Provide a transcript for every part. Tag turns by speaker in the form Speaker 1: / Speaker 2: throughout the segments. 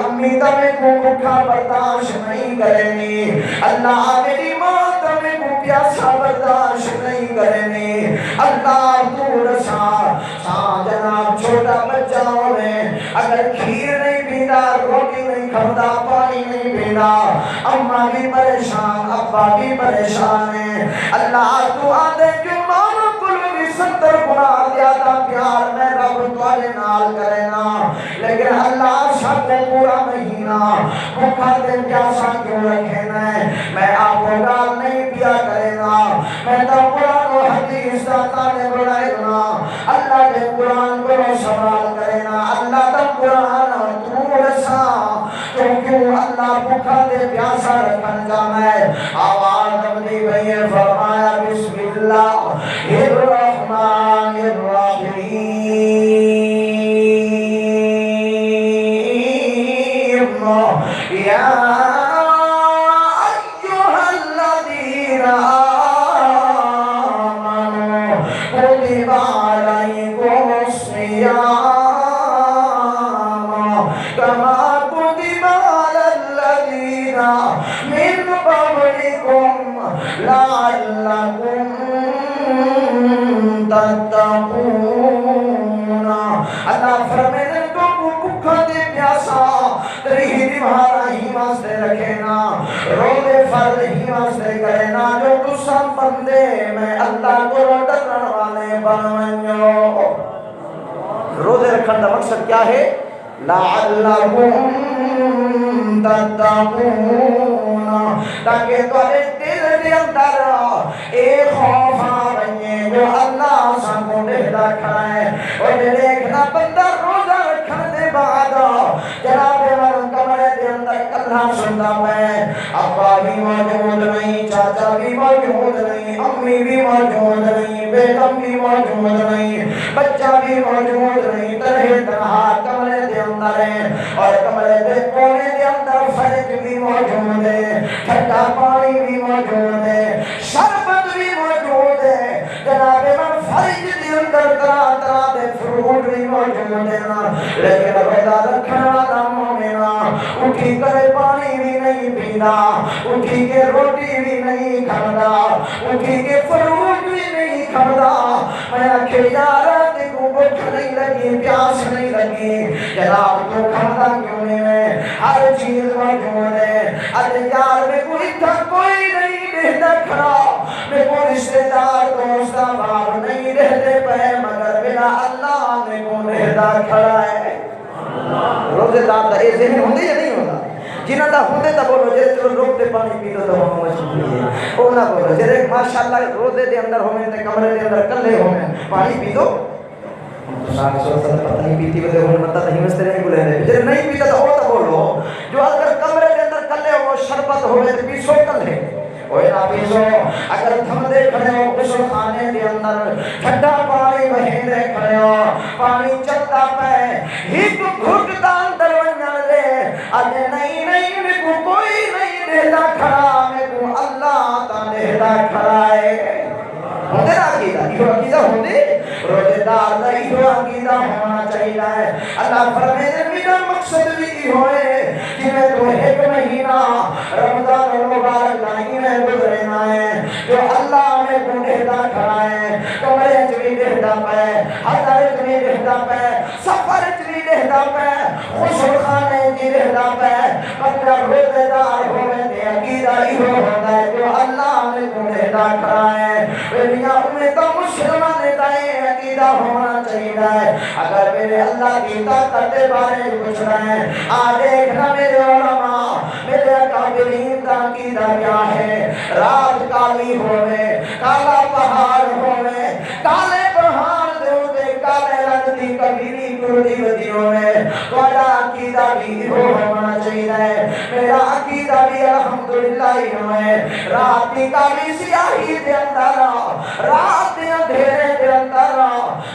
Speaker 1: امی تمہیں کو بھوکا برداشت نہیں کریں گی، اللہ میری ماں تمہیں کو پیاسا برداشت نہیں کریں گی، اللہ تو رسا جناب چھوٹا بچہ ہوئے اگر کھیر نہیں پینا، روٹی نہیں کھاتا، پانی نہیں پینا، اماں بھی پریشان، ابا بھی پریشان ہیں، اللہ تو آدھے کیوں مانو کلو بھی 70 گنا زیادہ پیار میں رب تمہارے نال کرنا، لیکن اللہ سب کو پورا مہینہ بھوکا دے پیاسا کیوں رکھنا ہے؟ میں آپ کو گال نہیں پیا کرنا، میں تو قرآن و حدیث داتا نے بڑھائنا، اللہ نے قرآن کو سوال کرنا، اللہ کا قرآن تو رسا تو کیوں اللہ بھوکا دے پیاسا رکھن جانا ہے؟ آواز اپنی بھئی فرمایا بسم اللہ الرحمن الرحیم یا ایھا الذین آمنوا کتب علیکم الصیام کما کتب علی الذین من قبلکم لعلکم تتقون۔ اللہ فرمائے تو بھوکا دے پیاسا تیری دیوارا ہی واسطے رکھنا، روزے فرض ہی واسطے کرنا، جو تساں بندے میں اللہ کو ڈرن والے بنو۔ روزے رکھنے کا مقصد کیا ہے؟ لعلکم تتقون، تاکہ تمہارے دل دے اندر ایک خوف آئے جو اللہ سان کو ڈردا کھڑا ہے۔ اور دیکھنا بندہ روزہ رکھنے دے بعد جناب کمرے دے اندر کلھا سنتا ہے، ابا بھی موجود نہیں، چاچا بھی موجود نہیں، امی بھی موجود نہیں، بیگم بھی موجود نہیں، بچہ بھی موجود نہیں، تنہا کمرے دے اندر ہے، اور کمرے دے کونے دے اندر فرج بھی موجود ہے، ٹھنڈا پانی بھی موجود ہے، شربت بھی موجود ہے، جناب من فرج دے اندر طرح طرح دے فروٹ بھی موجود ہے، لیکن روزہ رکھنے والا مومنا اٹھی کر پانی بھی نہیں پینا، اٹھی کے روٹی بھی نہیں کھانا، اٹھی کے فروٹ بھی نہیں کھانا۔ میں آکھے یار کو بھوک نہیں لگی، پیاس نہیں لگی، جناب تو کھانا کیوں نہیں ہے؟ ہر چیز موجود ہے، ارے یار میں کوئی تھا کوئی نہیں رہتا کھڑا، میں کوئی رشتہ دار دوست احباب نہیں رہتے پے، مگر بنا اللہ میں کو رہتا کھڑا ہے۔ روزے دار دا یہ ذہن ہوندے یا نہیں ہوتا؟ جنہاں دا ہوندے تا بولو جے چلو روکتے پانی پی لو تو ہم مجبوری ہے، او نہ بولو جے ماشاءاللہ روزے دے اندر ہوئے تے کمرے دے اندر کلے ہوئے پانی پی دو، سارے سو سال پتہ نہیں پیتی ہوئے ہوئے مطلب نہیں مستے نہیں بولے رہے، جے نہیں پیتا تو او تا بولو جو اگر کمرے دے اندر کلے ہو شربت ہوئے تے پیسو کلے اوہ نہ پیسو، اگر تھم دے کھڑے ہو غسل خانے دے اندر ٹھنڈا پانی بہین دے کھڑے ہو، پانی چلتا پہ ہیک گھٹتا اندر ونجن دے، اجے نہیں نہیں میں کو کوئی نہیں دیتا کھڑا، میں کو اللہ تا دیتا کھڑا ہے۔ ہوندے نا عقیدہ، یہ عقیدہ ہوندے روزے دار دا یہ عقیدہ ہونا چاہیے۔ اللہ فرمائے میرا مقصد بھی ہوئے کہ میں تو ایک مہینہ رمضان المبارک نہیں میں گزرنا ہے، جو اللہ میں کو دیتا کھڑا ہے، کمرے چوی دیتا پہ، حضر چوی دیتا پہ، سفر چوی دیتا پہ، غسل خانے چوی دیتا پہ، بندہ روزے دار ہوئے دے عقیدہ یہ ہوتا ہے جو اللہ میں کو دیتا کھڑا ہے۔ دنیا امت مسلمان کا یہ عقیدہ ہونا چاہیے، اگر میرے اللہ کی طاقت کے بارے پوچھ رہے ہیں آ دیکھنا میرے علماء میرے اکابرین کا عقیدہ کیا ہے۔ رات کالی ہوئے، کالا پہاڑ ہوئے، کالے پہاڑ دے کالے رنگ دی کبیری ٹوٹی بدی ہوئے، تھوڑا عقیدہ بھی ہونا چاہیے۔ میرا عقیدہ بھی الحمدللہ ہوئے، رات کی کالی سیاہی دے اندر، رات دے اندھیرے دے اندر،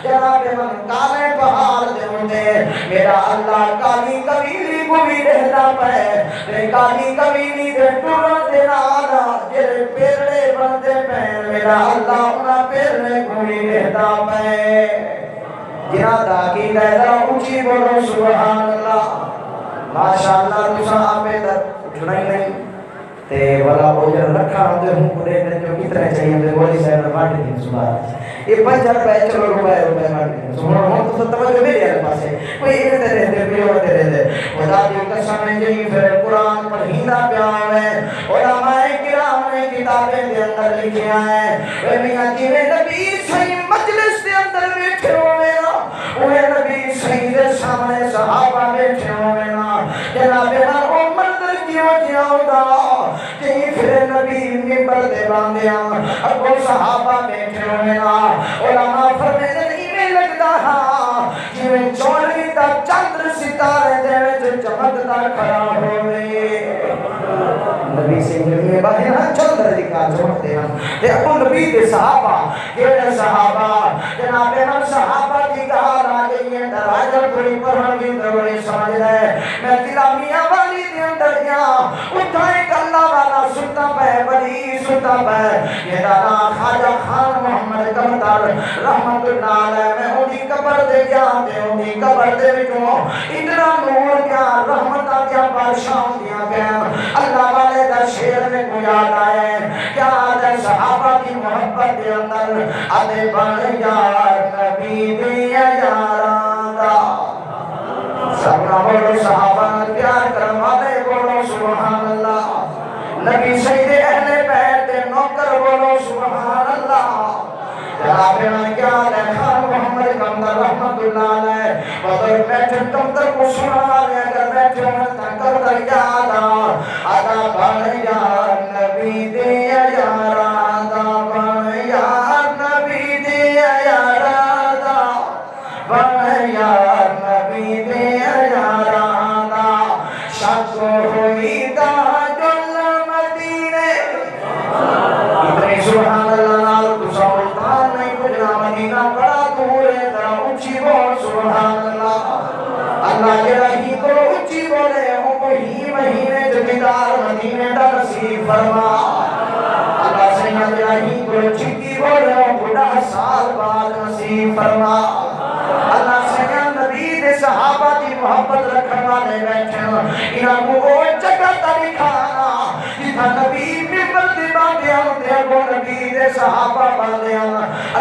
Speaker 1: جناب من کالے پہاڑ دے ہوتے، میرا اللہ کالی کبیری کو بھی رہتا پہ، کالی کبیری دے ٹورن دے نالا جرے پیرے بندے پہ، میرا اللہ انہا پیرے کو بھی رہتا پہ۔ جنہ دا کی لہرہ اونچی بولو سبحان اللہ۔ ماشاءاللہ تسا آپ در اٹھنا ہی نہیں تے والا اوجر رکھا ہوتے ہوں پورے دن جو کتنے چاہیے ہم بولی صاحب نے بانٹ دیں سبحان یہ 5 روپے چلو روپے بانٹ دیں سبحان ہم تو توجہ میرے والے پاس ہے کوئی ایک دے رہتے بھی ہوتے رہتے خدا کی قسم جی پھر قرآن پڑھینا پیا ہے علماء کرام نے کتابیں دے اندر لکھے ہیں اے میاں جی نبی صحیح مجلس دے اندر بیٹھے ہوئے نا وہ نبی صحیح دے سامنے صحابہ بیٹھے ہوئے نا جناب عمر کیوں جاؤں جی پھر نبی ممبر دے باندھے اگو صحابہ بیٹھے ہوئے نا علماء فرمیدے نہیں میں لگتا ہاں جی میں چوڑی تا چندر ستارے دے وچ چمکدا کھڑا ہوئے نبی سے میں باہر ہاں چندر دکھا چمکتے ہیں تے اگو نبی دے صحابہ کیڑے صحابہ جناب ہم صحابہ کی گال آ گئی ہے دراجہ پوری پڑھن کی ضروری سمجھ رہے میں تلامیہ والی دے اندر گیا اٹھائے کہ اللہ والا ستا پہ بڑی ستا پہ یہ دادا خواجہ خان محمد کمتر رحمت اللہ علیہ میں انہی قبر دے گیا دے انہی قبر دے بچوں اتنا نور گیا رحمتہ دیا بارشاں دیا گیا اللہ والے دا شیر میں کو یاد آئے کیا دے صحابہ کی محبت دے اندر آدھے بن یار نبی دیا یاران دا سبنا بولو صحابہ پیار کروا دے بولو سبحان اللہ نبی سید اہل بیت نوکر بولو سبحان اللہ جناب کیا ہے خان محمد کمتر رحمت اللہ علیہ بدر بیٹھے کمتر کو سنا لے اگر بیٹھے تنکر در یادا آدھا بن یار نبی دیا یاران دا بن یار نبی دیا یاران دا بن یار نبی دیا یاران دا شک ہوئی دا جل مدینے اتنی سبحان اللہ نال تسا ملتان نہیں کجنا مدینہ بڑا دور ہے ذرا اونچی بول سبحان اللہ اللہ کے رہی کو اونچی بولے ہوں کو ہی مہینے جبیدار مدینے دا نصیب فرما اللہ سے نہ رہی کو چھکی بولے ہوں کو 10 سال بعد نصیب فرما اللہ سے نبی دے صحابہ دی محبت رکھنے والے بیٹھے انہاں کو وہ جگہ دکھانا جتھا نبی ممبر دے باندھے ہوندے وہ نبی دے صحابہ باندھے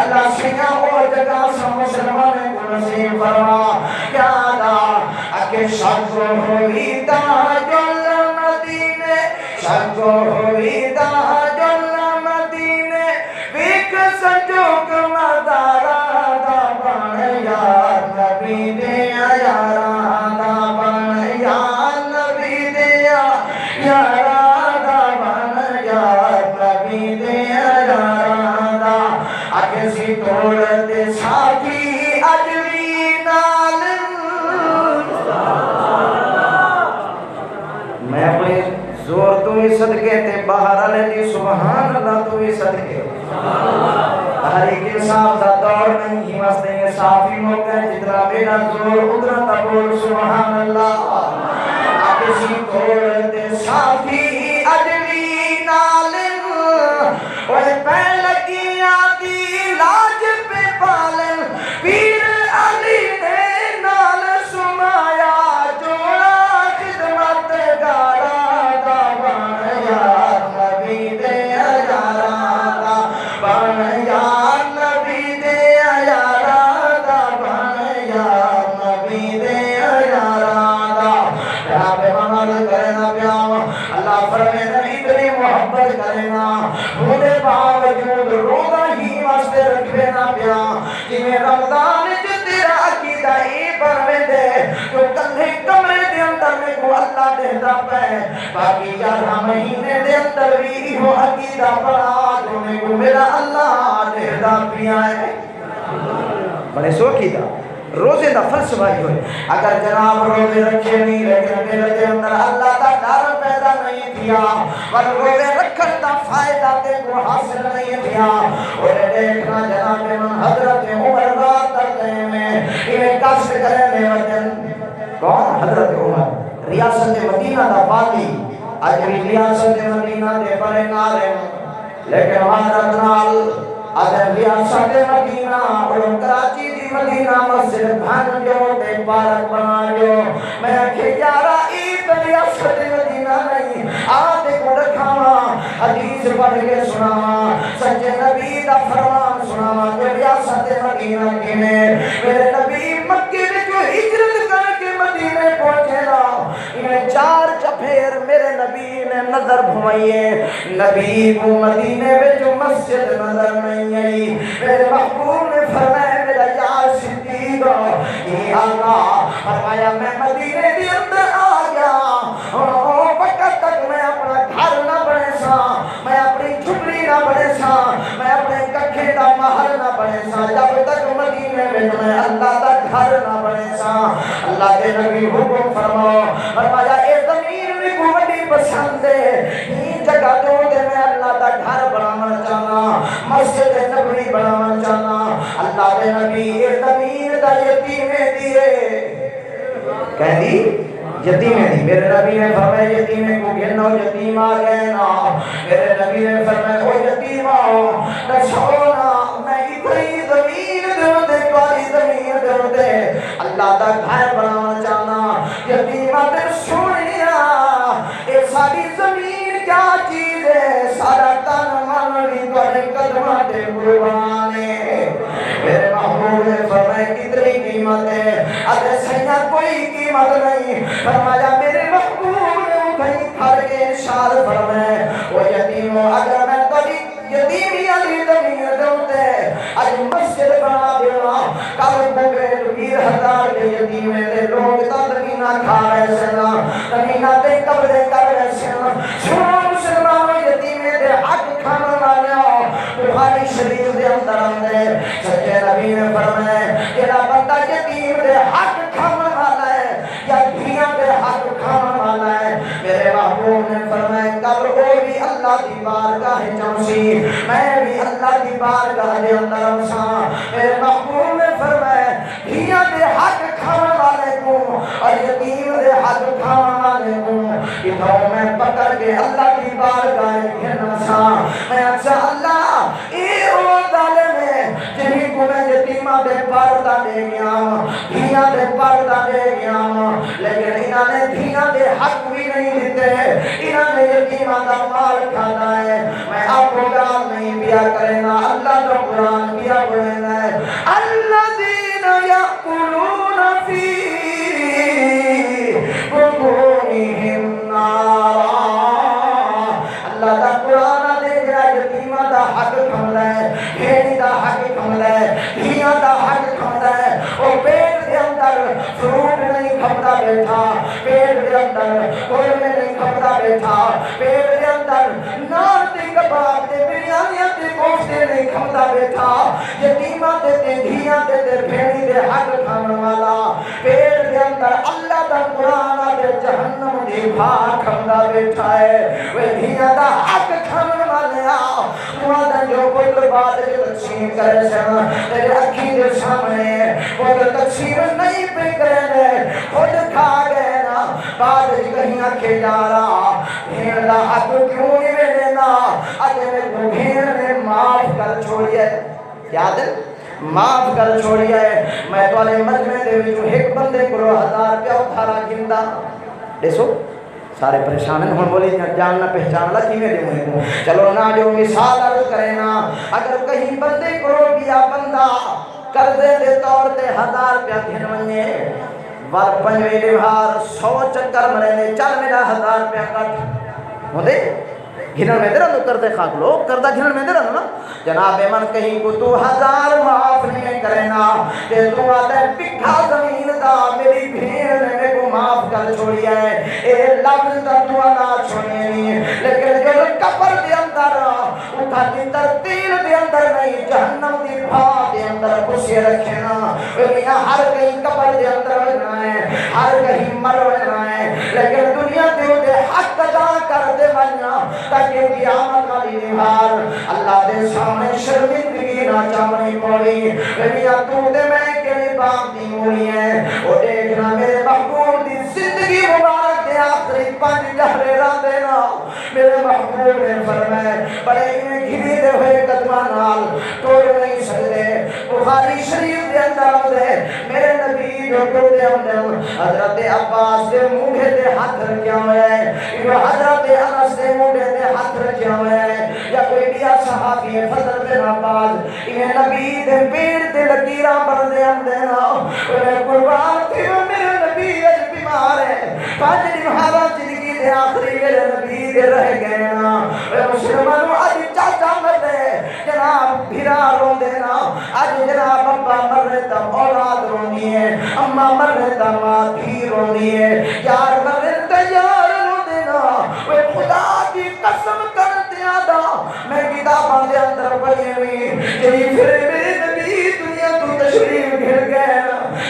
Speaker 1: اللہ سے وہ جگہ سب مسلمانوں کو نصیب فرما کیا دا اکے شک ہوئی تاج المدینے شک ہوئی تاج المدینے ویکھ سنجوگ مدارا دا بن یار نبی دیا یاران دا بن یار نبی دیا یاران دا بن یار نبی دیا یاران دا اگے سی توڑ دے ساتھی اجوی نال میں اپنے زور تو ہی صدقے تے باہر آلے دی سبحان اللہ تو ہی صدقے ہر ایک انصاف دا دور نہیں ہی واسطے یہ صافی موقع ہے جتنا میرا زور ادھر تبول سبحان اللہ اب اسی توڑ دے صافی اجوی نالن اوہ پہ لگی آدھی لاج پہ پالن پیر علی نے نال سمایا جوڑا خدمت گارا دا بن یار نبی دے یاران دا بن یار نبی دے یاران دا بن یار نبی دے یاران دا رب منال کرنا پیاں اللہ فرمیدہ اتنی محبت کرنا بھولے باوجود روزہ ہی واسطے رکھنا پیاں جنہیں رمضان تیرا عقیدہ ہی بنوے دے جو کندھے کمرے دے اندر میں کو اللہ دہتا پہ باقی 11 مہینے دے اندر بھی ہو عقیدہ بڑا جو میں کو میرا اللہ دہتا پیا ہے بڑے سو عقیدہ روزے دا فلسفہ ہوئے اگر جناب روزے رکھے نہیں لیکن میرے دے اندر اللہ دا ڈر پیدا نہیں دیا اور روزے رکھن دا فائدہ تے کو حاصل نہیں دیا اور دیکھنا جناب من حضرت عمر رات تک میں انہیں کشت کرنے وجن کون حضرت عمر ریاست مدینہ دا باقی آج بھی ریاست مدینہ دے پرے نالے لیکن حضرت نال آدھر ریاست مدینہ اور کراچی دی مدینہ مسجد بھان جو تے پارک بنا جو میں کہ یارا حدیث پڑھ کے سناواں سچے نبی دا فرمان سناواں جو ریاست مدینہ کی میرے نبی مکے میں جو ہجرت کر کے مدینے پہنچے نا انہیں 4 چپھیر میرے نبی نے نظر گھمائیے نبی کو مدینے میں جو مسجد نظر نہیں آئی میرے محبوب نے فرمایا میرا یار صدیق یہ آقا فرمایا میں مدینے کے اندر آ گیا وقت تک میں اپنا گھر نہ بنے سا میں اپنی جھپڑی نہ بنے سا میں اپنے ککھے دا محل نہ بنے سا جب تک مدینے میں اللہ دا گھر نہ بنے سا اللہ کے نبی حکم فرمایا اے زمین میں کو بڑی پسند ہے یہ جگہ دے میں اللہ دا گھر بنانا چاہنا مسجد نبوی بنانا چاہنا اللہ کے نبی اے زمین دا یتیمیں دیے کہہ دی یتیمیں دی میرے نبی نے فرمایا یتیمیں کو گھنو یتیم آ گئے نا میرے نبی نے فرمایا او یتیم آؤ نہ چھوڑنا میں اتنی زمین دے کاری زمین دے اللہ دا گھر بنانا چاہنا یتیمہ تے سنیا اے ساری زمین کیا چیز ہے سارا تن من بھی تھوڑے قدماں تے قربان ہے میرے محبوب نے فرمایا کتنی قیمت ہے اگر سیاں کوئی قیمت نہیں فرمایا میرے محبوب نے اٹھائی کھڑ کے ارشاد فرمایا وہ یتیموں اگر میں تھوڑی یتیمی علی زمین دوتے اج مسجد بنا دینا کل کو بے 20,000 کے یتیمیں دے لوگ تا زمینہ کھا رہے سنا زمینہ دے قبرے کر رہے سنا سنو مسلمانوں یتیمیں دے حق کھانا والا بخاری شریف دے اندر آندے سچے نبی نے فرمایا جڑا بندہ یتیم دے حق کھانا والا ہے یا دھیاں دے حق کھانا والا ہے میرے محبوب نے فرمایا قبر وہ بھی اللہ دی بارگاہ چمسی میں بھی اللہ دی بارگاہ دے اندر آساں میرے محبوب نے فرمایا دھیاں دے حق کھانا والے کو اور یتیم دے حق کھانا والے کو اتھاؤ میں پکڑ کے اللہ دی بارگاہ گھرنا سا میں اچھا اللہ اے او ظالم ہے جنہی کو میں یتیمہ دے پردہ دے گیا دھیاں دے پردہ دے گیا لیکن انہوں نے دھیاں دے حق بھی نہیں دیتے انہوں نے یتیمہ دا مال کھانا ہے میں آپ کو گال نہیں پیا کرنا اللہ کا قرآن پیا بڑھنا ہے الذین یأکلون فی بطونہم نارا اللہ کا قرآن دے گیا یتیمہ دا حق کھمدا ہے بھیڑی دا حق کھمدا ہے دھیاں دا حق کھمدا ہے وہ پیٹ دے اندر فروٹ نہیں کھمدا بیٹھا پیٹ دے اندر کوئی نہیں کھمدا بیٹھا پیٹ دے اندر نار تے کباب تے بریانیاں تے کوفتے نہیں کھمدا بیٹھا یتیمہ تے دھیاں تے بھیڑی دے حق کھانے والا پیٹ دے اندر اللہ دا قرآن دے جہنم دی بھاگ کھمدا بیٹھا ہے وہ دھیاں دا حق کھانے والے وہاں دا جو پتر بعد جو تقسیم کرے سنا تیرے اکھی دے سامنے پتر تقسیم نہیں پہ کرنے خود کھا گئے نا بعد کہیں آکھے جا رہا بھیڑ دا حق کیوں نہیں میں دینا اجھے میں کو بھیڑ نے معاف کر چھوڑی ہے یاد ہے معاف کر چھوڑی ہے میں تو علی مجمع دے جو ایک بندے کو 1000 روپیہ ادھارا گندا دیکھو سارے پریشان ہیں ہم بولے جاننا پہچاننا کیویں دے مجھے کو چلو نہ جو مثال عرض کرے نا اگر کہیں بندے کو روپیہ بندہ قرضے دے طور تے 1000 روپیہ گھن ونجے ور پنجویں دیوار 100 چکر مرے نے چل میرا 1000 روپیہ کٹ ہوندے گھنن میں دے رہا کردے خاک لوگ کردہ گھنن میں دے رہا نا جناب من کہیں کو تو 1000 معاف نہیں کرنا تے تو آتے پکھا زمین دا میری بھیڑ نے میں کو معاف کر چھوڑی ہے اے لفظ دا دعا نہ چھوڑی نہیں لیکن جو قبر دے اندر اٹھا دی ترتیل دے اندر نہیں جہنم دی بھا دے اندر خوشی رکھنا میاں ہر کہیں قبر دے اندر رہنا ہے ہر کہیں مر رہنا ہے لیکن دنیا دے حق ادا کر دے بننا تاکہ قیامت والی نہار اللہ دے سامنے شرمندگی نہ چاہنی پڑی میاں تو دے میں کیڑی باپ دی موڑی ہے وہ دیکھنا میرے محبوب دی زندگی مبارک دے آخری 5 گھرے راہ دینا میرے محبوب نے فرمائے بڑے انہیں گھری دے ہوئے قدمہ نال توڑ نہیں سکتے بخاری شریف دے اندر آدھے میرے نبی جو کو دے اندر حضرت عباس دے موڑے دے ہاتھ رکھیا ہوئے ہے حضرت انس دے موڑے دے ہاتھ رکھیا ہوئے یہ فضل بن عباس یہ نبی دے پیڑ تے لکیراں بندے اندے نا اے قربان تھی میرے نبی اج بیمار ہے 5 دن ہارا زندگی دے آخری میرے نبی دے رہ گئے نا اے مسلمانوں اج چاچا مرے جناب بھرا رو دینا اج جناب ابا مرے تا اولاد رونی ہے اما مرے تا ماں دھی رونی ہے یار مرے تا یار رو دینا اے خدا کی قسم کرتے آدھا میں کتاباں دے اندر پڑھی ہوئی جی پھر میرے نبی دنیا تو تشریف گھر گئے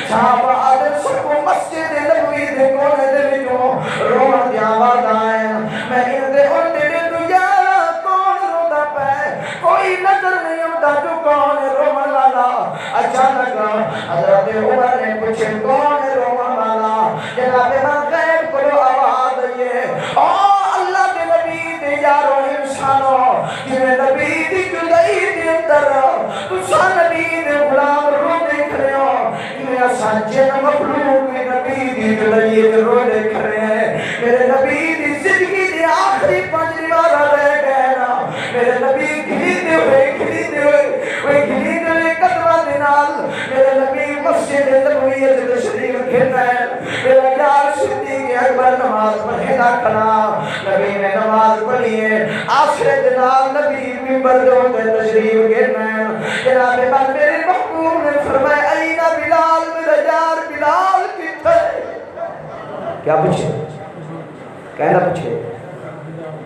Speaker 1: صحابہ آدھر سکو مسجد نبوی دے کونے دے وچوں رونا دی آواز آئے میں ان دے اندے دے دنیا کون روتا پہ کوئی نظر نہیں ہوتا جو کون رومن والا اچانک حضرت عمر نے پوچھے کون رومن والا جناب من غیب کو آواز آئیے اللہ کے نبی دے یارو انسانو جنہیں نبی دی جدائی دے اندر تسا نبی دے غلام رو دیکھ رہے ہو انہیں سانچے مخلوق میں نبی دی جدائی دے رو دیکھ رہے ہیں میرے نبی دی زندگی دی آخری 5 دیوارہ رہ گئے نا میرے نبی گھلیتے ہوئے قدمہ دینال میرے نبی مسجد نبویت تشریف گھرنا ہے میرا یار صدیق اکبر نماز پڑھے نہ کھنا نبی نے نماز پڑھی ہے آخر دنال نبی ممبر دے ہوتے تشریف گھرنا ہے جناب بعد میرے محبوب نے فرمایا اینا بلال میرا یار بلال کتھے کیا پوچھے کہنا پوچھے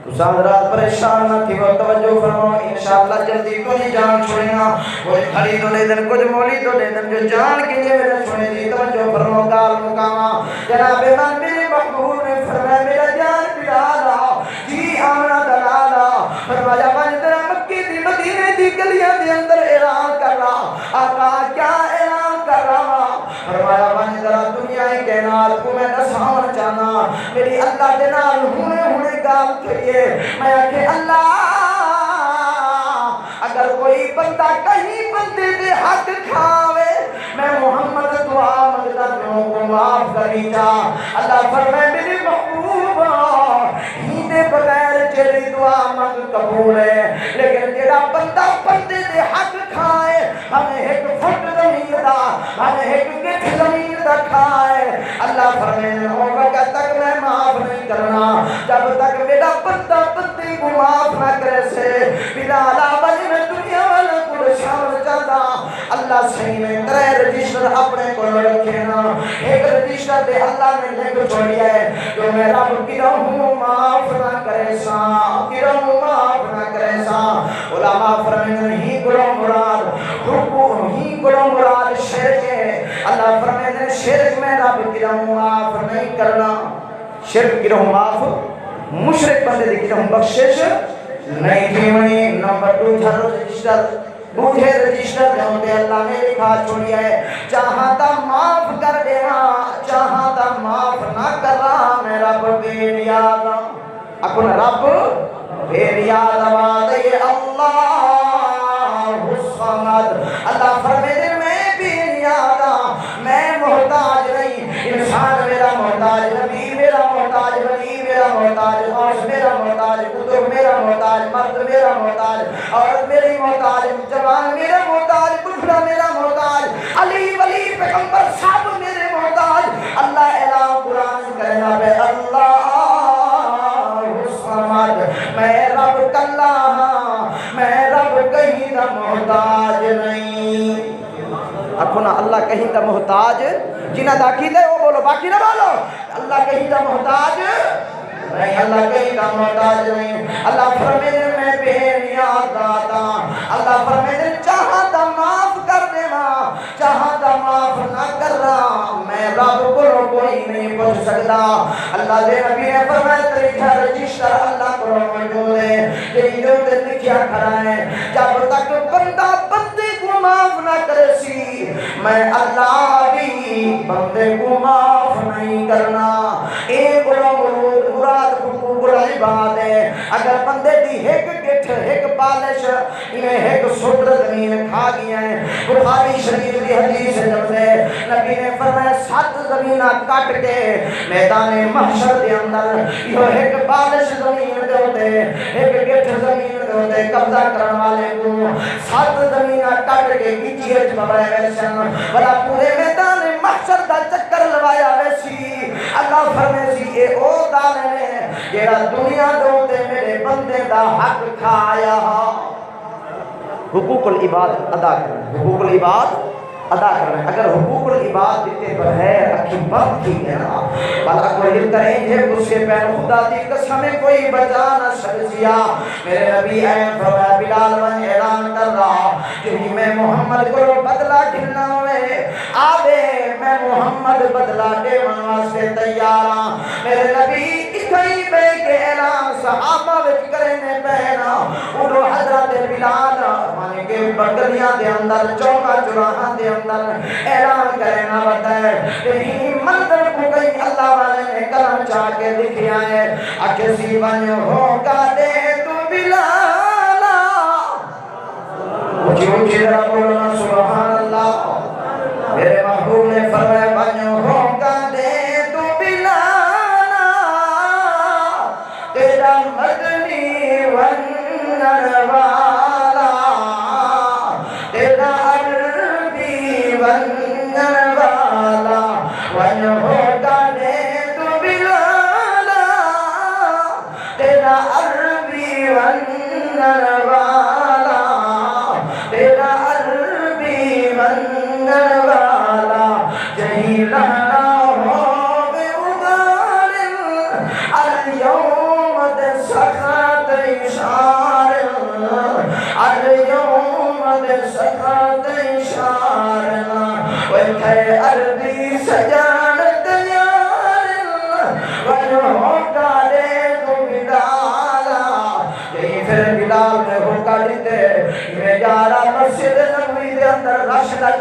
Speaker 1: تو حضرات پریشان نہ تھی وہ توجہ فرماؤ انشاءاللہ جلدی کوئی جان چھوڑنا کوئی کھڑی تو دے دن کچھ مولی تو دے دن جو جان کے لیے میرے چھوڑے دی توجہ فرماؤ گال مقامہ جناب من میرے محبوب نے فرمایا میرا جان بلالا جی آمنا دلالا فرمایا من تیرا مکی دی مدینے دی گلیاں دی اندر اعلان کر رہا آقا کیا اعلان کر رہا فرمایا من تیرا دنیا کائنات کو میں نسان چاہنا میری اللہ دنال ہونے گال کریے میں کہ اللہ اگر کوئی بندہ کہیں بندے دے حق کھاوے میں محمد دعا مگتا دوں کو معاف کری جا اللہ فرمائے میرے محبوب ہی دے بغیر چلی دعا مگ قبول ہے لیکن جیڑا بندہ بندے دے حق کھائے ہمیں ایک فٹ زمین دا ہمیں ایک گٹھ زمین دا کھائے اللہ فرمائے ہوگا کہ تک میں معاف نہیں کرنا جب تک میرا بندہ بندی کو معاف نہ کرے سے بلال آبادی میں دنیا والا کو شامل جاتا اللہ صحیح میں 3 رجسٹر اپنے کو رکھے نا ایک رجسٹر دے اللہ نے لے کو چھوڑیا ہے جو میں رب کی رہوں معاف نہ کرے سا کی رہوں معاف نہ کرے سا علماء فرمائے نہیں کرو مراد حکم ہی کرو مراد شرک ہے اللہ فرمائے شرک میں رب کی رہوں معاف نہیں کرنا شرک کی رہوں معاف مشرک بندے دی رہوں بخشش نہیں تھی منی نمبر 2 جھرو رجسٹر بوجھے رجسٹر دے ہوتے اللہ نے لکھا چھوڑیا ہے چاہتا معاف کر دینا چاہتا معاف نہ کر رہا میں رب بے نیاز اکن رب بے نیاز وعدے اللہ الصمد اللہ فرمائے میں بے نیاز میں محتاج نہیں انسان میرا محتاج نبی میرا محتاج ولی میرا محتاج غوث میرا محتاج قطب میرا محتاج مرد میرا محتاج عورت میری محتاج جوان میرا محتاج بڑھڑا میرا محتاج علی ولی پیغمبر سب میرے محتاج اللہ اعلان قرآن کہنا پہ اللہ الصمد میں رب کلا میں رب کہیں دا محتاج نہیں اپنا اللہ کہیں دا محتاج جنہ دا عقیدہ ہے وہ بولو باقی نہ بولو اللہ کہیں دا محتاج نہیں اللہ کہیں دا محتاج نہیں اللہ فرمائے میں بے نیاز داتا اللہ فرمائے چاہتا معاف کر دینا چاہتا معاف نہ کر رہا میں رب کو کوئی نہیں پوچھ سکتا اللہ دے نبی نے فرمایا طریقہ رجسٹر اللہ کو موجود ہے یہ جو تے لکھیا کھڑا ہے جب تک بندہ بندے کو معاف نہ کرے سی میں اللہ بھی بندے کو معاف نہیں کرنا ایک مراد حقوق العباد ہے اگر بندے دی ایک گٹھ ایک بالش یہ ایک سدر زمین کھا گیا ہے بخاری شریف کی حدیث جمدے نبی نے فرمایا 7 زمینہ کٹ کے میدان محشر دے اندر یہ ایک بالش زمین دے ہوتے ایک گٹھ زمین دے ہوتے قبضہ کرن والے کو 7 زمینہ کٹ کے گیچیے چمڑے ویسن بلا پورے میدان محشر دا چکر لوایا ویسی اللہ فرمے سی اے او ظالم ہے جیڑا دنیا دوتے میرے بندے دا حق کھایا حقوق العباد ادا کرنا حقوق العباد ادا کرنا اگر حقوق العباد دیتے پر ہے اکھی بات کی ہے نا بلا کوئی کریں جے غصے پہن خدا دی قسم کوئی بچا نہ سکیا میرے نبی اے فرمایا بلال من اعلان کر رہا کہ میں محمد کو بدلہ گھلنا ہوئے آوے میں محمد بدلہ دے واسطے تیار ہاں میرے نبی کہیں بے کے اعلان صحابہ وچ کرنے پہنا اڑو حضرت بلال مانے کے بگلیاں دے اندر چوکا چراہاں دے اندر اعلان کرنا ہوتا ہے یہی منظر کو کہیں اللہ والے نے کلم چاہ کے دکھیا ہے اکسی بن ہوگا دے تو بلالا اونچی اونچی ذرا بولنا سبحان اللہ میرے محبوب نے فرمایا بن ہوگا دے تو بلالا تیرا مدنی ونر والا تیرا عربی ونر والا ون ہوگا دے تو بلالا تیرا عربی ونر والا تیرا عربی ونر والا جہی رہنا ہو بے ادار اليوم دے سخت اشار اليوم دے سخت اشار ویتھے عربی سجان دیار ونہوکا دے تو بلالا یہی پھر بلال نے ہوکا دیتے یہ جارا مسجد نبوی دے اندر رش لگ